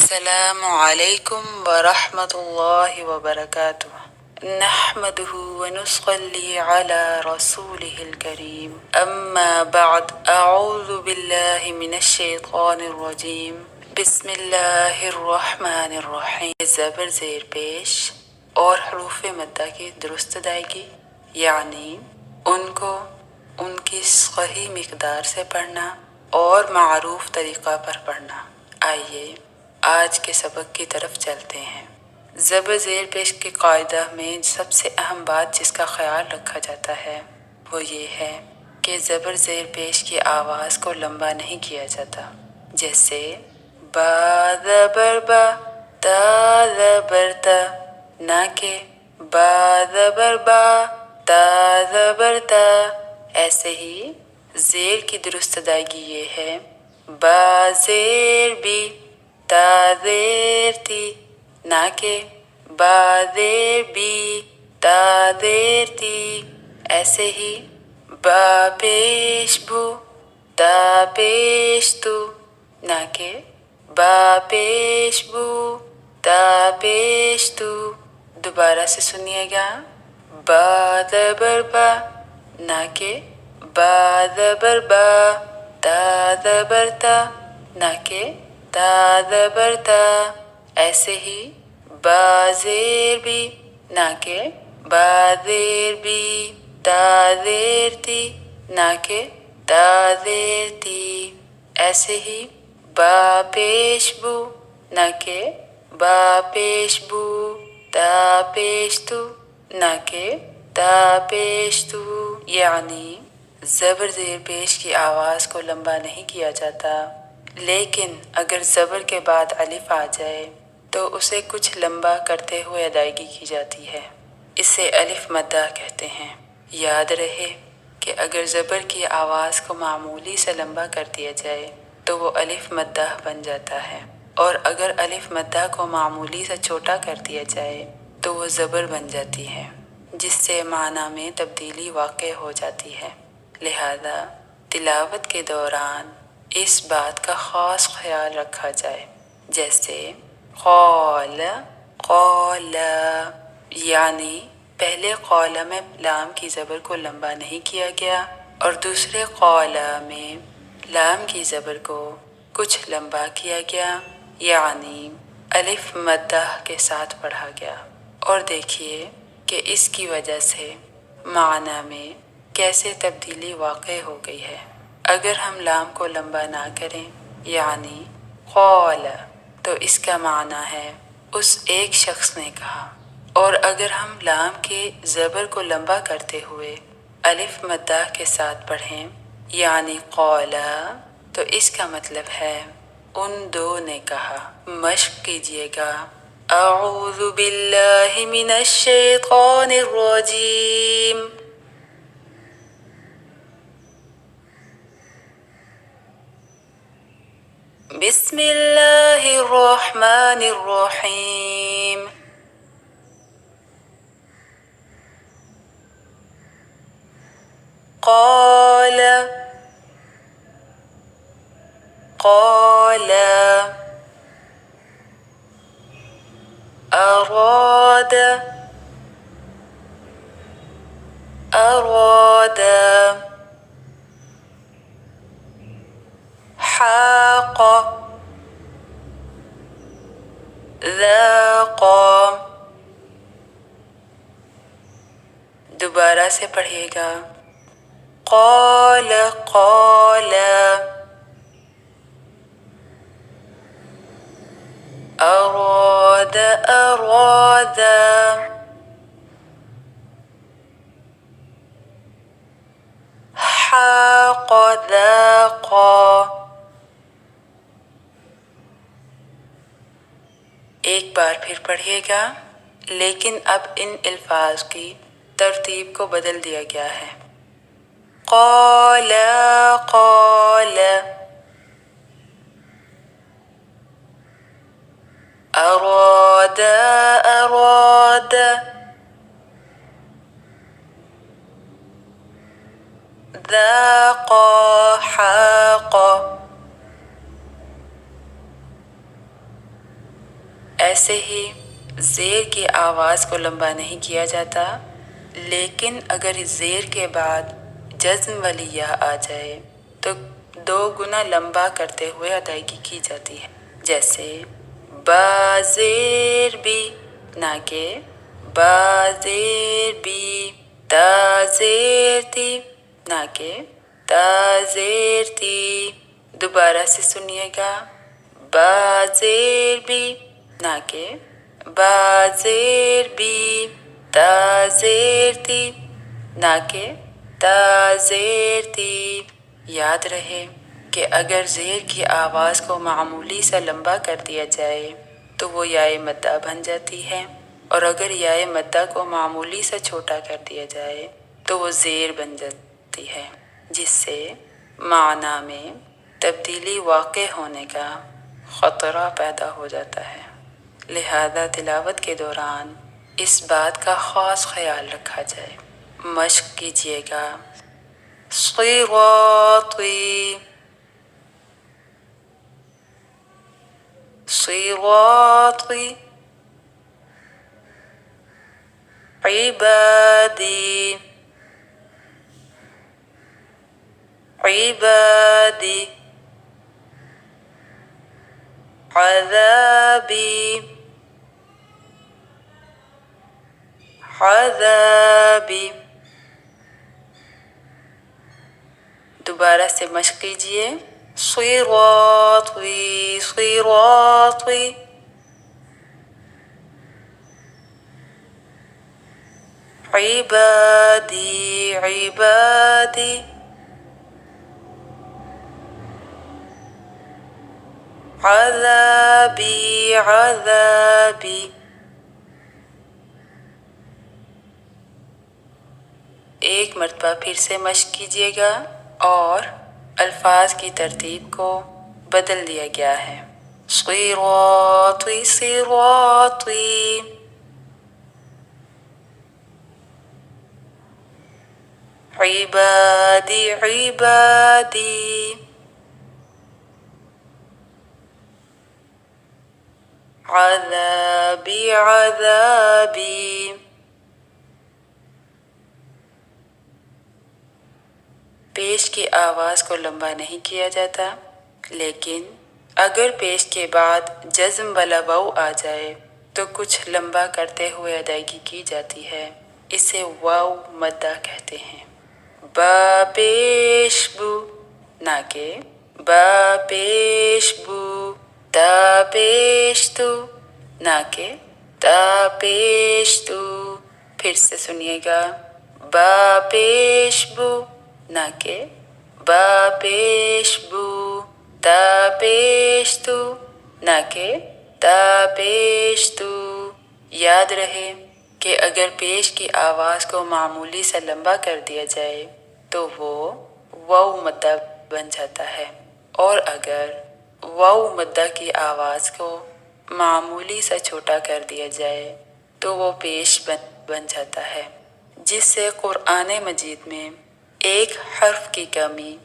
السلام علیکم ورحمۃ اللہ وبرکاتہ نحمده ونصلي على رسوله الكريم اما بعد اعوذ باللہ من الشیطان الرجیم بسم اللہ الرحمن الرحیم زبر زیر پیش اور حروف مدہ کی درست ادائیگی یعنی ان کو ان کی صحیح مقدار سے پڑھنا اور معروف طریقہ پر پڑھنا۔ آئیے آج کے سبق کی طرف چلتے ہیں۔ زبر زیر پیش کے قاعدہ میں سب سے اہم بات جس کا خیال رکھا جاتا ہے وہ یہ ہے کہ زبر زیر پیش کی آواز کو لمبا نہیں کیا جاتا، جیسے با زبر با، تا زبر تا، نہ کہ با زبر با، تا زبر تا۔ ایسے ہی زیر کی درست ادائیگی یہ ہے با زیر بی، تا زیر تی، نہ کہ با زیر بی، تا زیر تی۔ ایسے ہی با پیش بو، تا پیش تو، نہ کہ با پیش بو، تا پیش تو۔ دوبارہ سے سنیے گا، با زبر با، نہ کہ با زبر با، تا زبر تا، نہ کہ تا زبر تا۔ ایسے ہی با زیر بی، نہ کہ با زیر بی، تا زیر تی، نہ کہ تا زیر تی۔ ایسے ہی با پیش بو، نہ کہ با پیش بو، تا پیش تو، نہ کہ تا پیش تو۔ یعنی زبر زیر پیش کی آواز کو لمبا نہیں کیا جاتا، لیکن اگر زبر کے بعد الف آ جائے تو اسے کچھ لمبا کرتے ہوئے ادائیگی کی جاتی ہے۔ اسے الف مدہ کہتے ہیں۔ یاد رہے کہ اگر زبر کی آواز کو معمولی سے لمبا کر دیا جائے تو وہ الف مدہ بن جاتا ہے، اور اگر الف مدہ کو معمولی سے چھوٹا کر دیا جائے تو وہ زبر بن جاتی ہے، جس سے معنی میں تبدیلی واقع ہو جاتی ہے۔ لہذا تلاوت کے دوران اس بات کا خاص خیال رکھا جائے، جیسے قال قال، یعنی پہلے قال میں لام کی زبر کو لمبا نہیں کیا گیا اور دوسرے قال میں لام کی زبر کو کچھ لمبا کیا گیا، یعنی الف مدہ کے ساتھ پڑھا گیا۔ اور دیکھیے کہ اس کی وجہ سے معنی میں کیسے تبدیلی واقع ہو گئی ہے۔ اگر ہم لام کو لمبا نہ کریں یعنی قال تو اس کا معنی ہے اس ایک شخص نے کہا، اور اگر ہم لام کے زبر کو لمبا کرتے ہوئے الف مدہ کے ساتھ پڑھیں یعنی قال تو اس کا مطلب ہے ان دو نے کہا۔ مشق کیجئے گا، اعوذ باللہ من الشیطان الرجیم۔ بسم اللہ الرحمن الرحیم۔ قال قال، اراد اراد، حاق ذاق۔ دوبارہ سے پڑھیے گا، قال قال، اراد اراد، حاق ذاق۔ ایک بار پھر پڑھیے گا، لیکن اب ان الفاظ کی ترتیب کو بدل دیا گیا ہے۔ قال قال، اراد اراد، ذاق حاق۔ ایسے ہی زیر کی آواز کو لمبا نہیں کیا جاتا، لیکن اگر اس زیر کے بعد جزم والی یا آ جائے تو 2 گنا لمبا کرتے ہوئے ادائیگی کی جاتی ہے، جیسے با زیر بی، نہ کہ با زیر بی، تا زیر تی، نہ کہ تا زیر تی۔ دوبارہ سے سنیے گا، با زیر بی، نہ کہ با زیر بی، تا زیر تی، نہ کہ تا زیر تی۔ یاد رہے کہ اگر زیر کی آواز کو معمولی سا لمبا کر دیا جائے تو وہ یائے مدہ بن جاتی ہے، اور اگر یائے مدہ کو معمولی سا چھوٹا کر دیا جائے تو وہ زیر بن جاتی ہے، جس سے معنی میں تبدیلی واقع ہونے کا خطرہ پیدا ہو جاتا ہے۔ لہذا تلاوت کے دوران اس بات کا خاص خیال رکھا جائے۔ مشق کیجیے گا، صراطی، صراطی، عبادی، عبادی، عذابی، عذابی۔ دوبارہ سے مشق کیجیے، صراطی، صراطی، عبادی، عبادی، عذابی، عذابی۔ ایک مرتبہ پھر سے مشق کیجیے گا، اور الفاظ کی ترتیب کو بدل دیا گیا ہے۔ صراطی، صراطی، عبادی، عبادی، عذابی، عذابی۔ پیش کی آواز کو لمبا نہیں کیا جاتا، لیکن اگر پیش کے بعد جزم والا واو آ جائے تو کچھ لمبا کرتے ہوئے ادائیگی کی جاتی ہے، اسے واو مدہ کہتے ہیں۔ با پیش بو، نہ کہ با پیش بو، تا پیش تو، نہ کہ تا پیش تو۔ پھر سے سنیے گا، با پیش بو، نہ کہ با پیش بو، تا پیش تو، نہ کہ تا پیش تو۔ یاد رہے کہ اگر پیش کی آواز کو معمولی سے لمبا کر دیا جائے تو وہ واو مدہ بن جاتا ہے، اور اگر واو مدہ کی آواز کو معمولی سا چھوٹا کر دیا جائے تو وہ پیش بن جاتا ہے، جس سے قرآن مجید میں ایک حرف کی کمی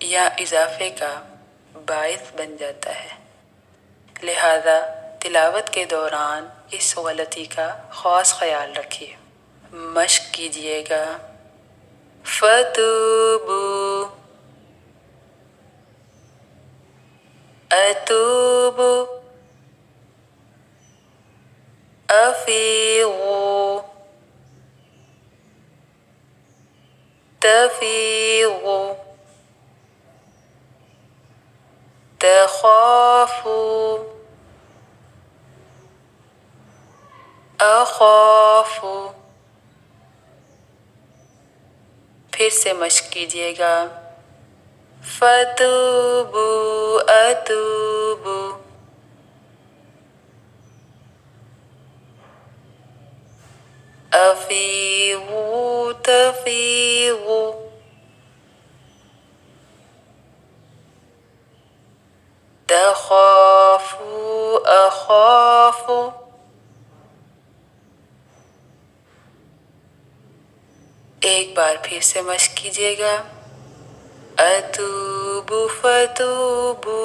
یا اضافے کا باعث بن جاتا ہے۔ لہذا تلاوت کے دوران اس غلطی کا خاص خیال رکھیے۔ مشق کیجیے گا، فتوبو، اتوبو، افیغو، تفیغو، تخافو، اخافو۔ پھر سے مشق کیجیے گا، فتوبو، اتوبو، افیغو، تفیغو، تخافو، اخافو۔ ایک بار پھر سے مشق کیجیے گا، اتوبو، فتوبو،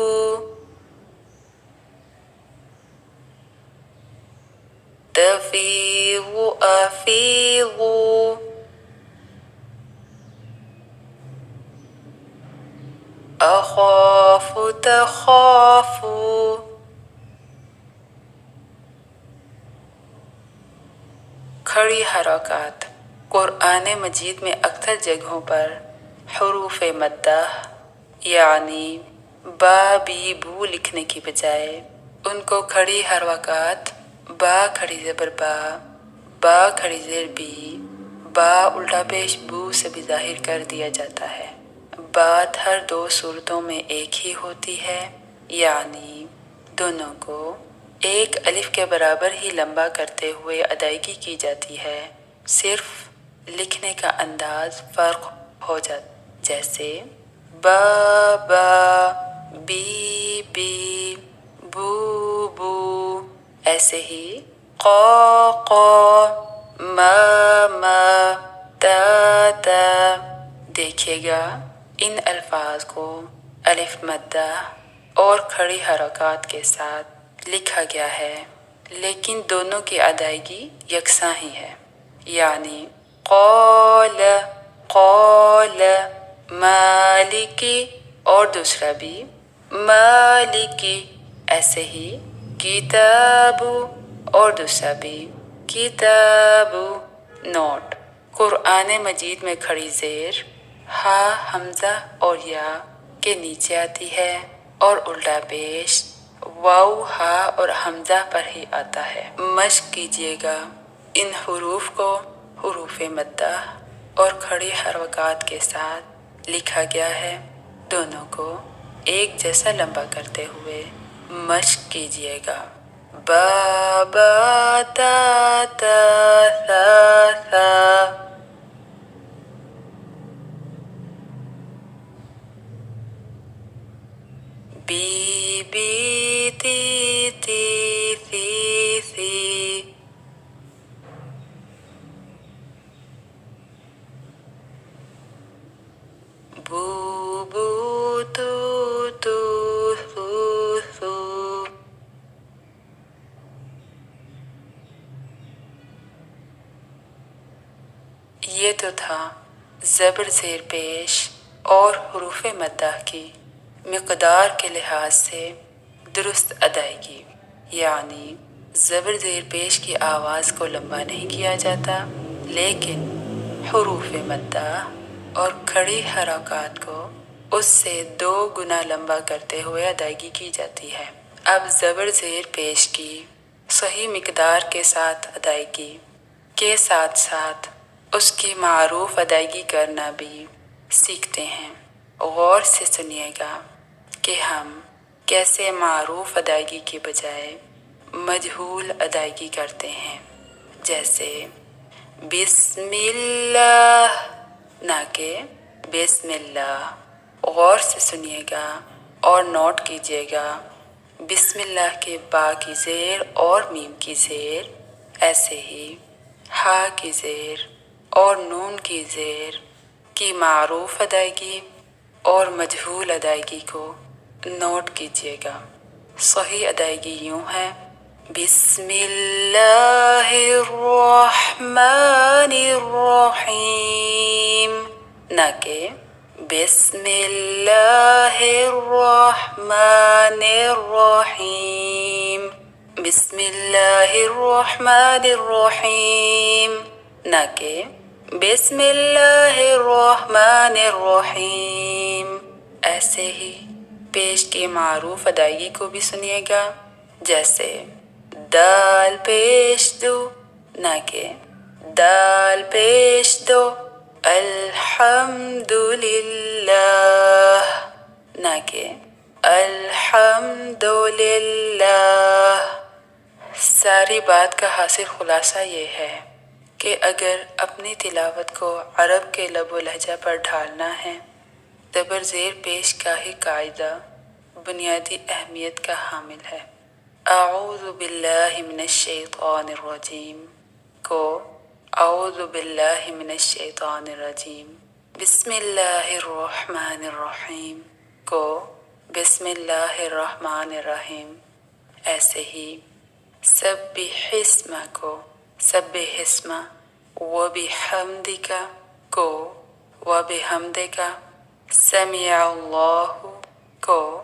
تفيض أفيض، أخاف تخاف، کھڑی حرکات۔ قرآن مجید میں اکثر جگہوں پر حروف مدہ یعنی با بی بو لکھنے کی بجائے ان کو کھڑی حرکات با کھڑی زبر با کھڑی زیر بی، با الٹا پیش بو سے بھی ظاہر کر دیا جاتا ہے۔ بات ہر دو صورتوں میں ایک ہی ہوتی ہے، یعنی دونوں کو ایک الف کے برابر ہی لمبا کرتے ہوئے ادائیگی کی جاتی ہے، صرف لکھنے کا انداز فرق ہو جاتا، جیسے با با، بی بی، بو بو۔ ایسے ہی قا قا، ما ما، تا تا۔ دیکھیے گا ان الفاظ کو الف مدہ اور کھڑی حرکات کے ساتھ لکھا گیا ہے، لیکن دونوں کی ادائیگی یکساں ہی ہے، یعنی قال قال مالکی اور دوسرا بھی مالکی، ایسے ہی کتاب اور دوسرا بھی کتاب۔ نوٹ: قرآن مجید میں کھڑی زیر ہا حمزہ اور یا کے نیچے آتی ہے اور الٹا پیش واو ہا اور حمزہ پر ہی آتا ہے۔ مشق کیجئے گا ان حروف کو حروف مدہ اور کھڑی حرکات کے ساتھ لکھا گیا ہے، دونوں کو ایک جیسا لمبا کرتے ہوئے مشق کیجئے گا۔ با با تا تا ثا ثا، بی بی تی تی ثی ثی، بو بو تو تو ثو ثو۔ یہ تو تھا زبر زیر پیش اور حروف مدہ کی مقدار کے لحاظ سے درست ادائیگی، یعنی زبر زیر پیش کی آواز کو لمبا نہیں کیا جاتا، لیکن حروف مدہ اور کھڑی حرکات کو اس سے 2 گنا لمبا کرتے ہوئے ادائیگی کی جاتی ہے۔ اب زبر زیر پیش کی صحیح مقدار کے ساتھ ادائیگی کے ساتھ ساتھ اس کی معروف ادائیگی کرنا بھی سیکھتے ہیں۔ غور سے سنیے گا کہ ہم کیسے معروف ادائیگی کے بجائے مجہول ادائیگی کرتے ہیں، جیسے بسم اللہ نہ کہ بسم اللہ۔ غور سے سنیے گا اور نوٹ کیجئے گا بسم اللہ کے با کی زیر اور میم کی زیر، ایسے ہی ہا کی زیر اور نون کی زیر کی معروف ادائیگی اور مجہول ادائیگی کو نوٹ کیجئے گا۔ صحیح ادائیگی یوں ہے: بسم اللہ الرحمن الرحیم، نہ کہ بسم اللہ الرحمن الرحیم۔ بسم اللہ الرحمن الرحیم، نہ کہ بسم اللہ الرحمن الرحیم۔ ایسے ہی پیش کی معروف ادائیگی کو بھی سنیے گا، جیسے دال پیش دو نہ کہ دال پیش دو، الحمدللہ نہ کہ الحمدللہ۔ ساری بات کا حاصل خلاصہ یہ ہے کہ اگر اپنی تلاوت کو عرب کے لب و لہجہ پر ڈھالنا ہے، زبر زیر پیش کا ہی قاعدہ بنیادی اہمیت کا حامل ہے۔ اعوذ باللہ من الشیطان الرجیم کو اعوذ باللہ من الشیطان الرجیم، بسم اللہ الرحمن الرحیم کو بسم اللہ الرحمن الرحیم، ایسے ہی سبح اسمہ کو سبح اسمہ، وبحمدک کو وبحمدک، سمع اللہ کو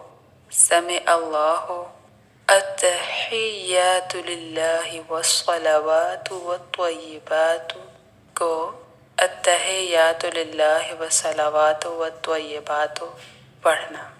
سمع اللہ، التحیات للہ والصلوات والطیبات کو التحیات للہ والصلوات والطیبات پڑھنا۔